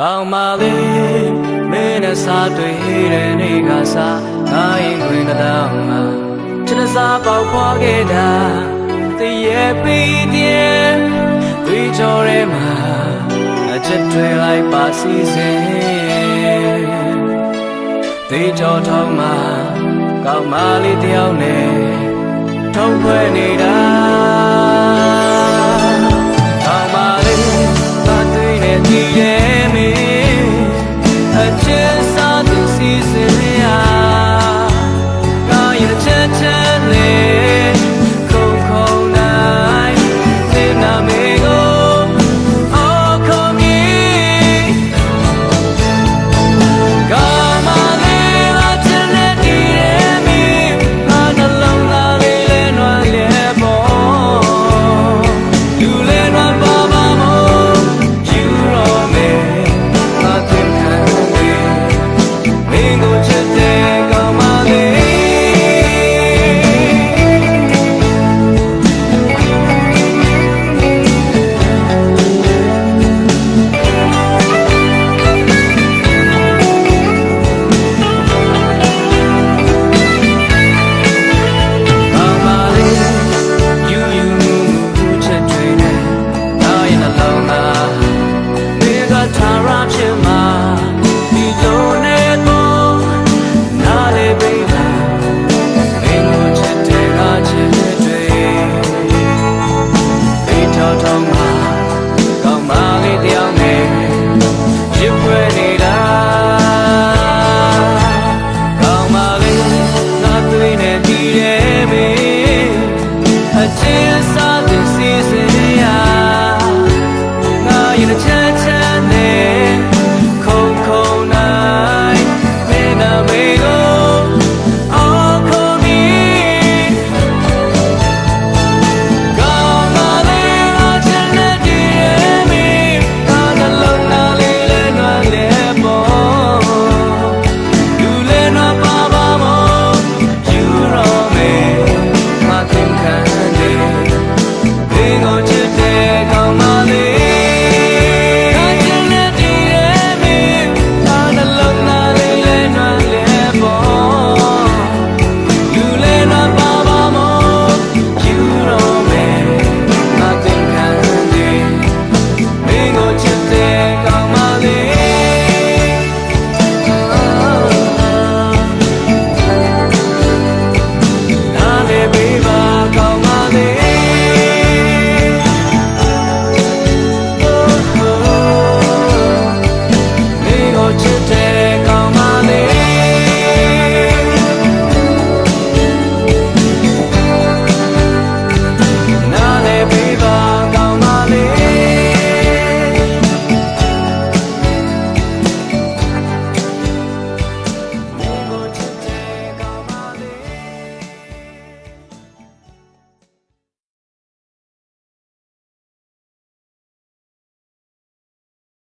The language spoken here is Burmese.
ကောင်းပါလေမင်းနဲ့စားတွေ့တဲ့နေ့ကစားငါရင်တွင်တောင်းမှာချစ်စားပေါက်ဖွာခဲ့တာတည့်ရဲ့ပြီးတဲ့တွေ့ကြရဲမှာအချစ်တွေလိုက်ပါစီစဉ်တေးကြောထောင်းမှာကောင်းပါလေတယောက်နဲ့ထုံးဖွဲ့နေတာကောင်းပါလေသာတွေ့နေကြည့်ရဲ့မင်းအချစ်စားသူစီစဉ်ရကောင်းရချက်ချက်လေးခုံခုံနိုင်သင်နာမေကိုအော်ခုံကြီးကောင်းပါလေအချစ်နဲ့တည်ရဲ့မင်းငါနှလုံးသားလေးလဲနွမ်းလဲပေါ်ယူလဲနွမ်းပါပါမို့ယူတော့မယ်ငါသင်ခံတယ်မင်းကိုချစ်တယ်ကောင်းပါလေချစ်မှာ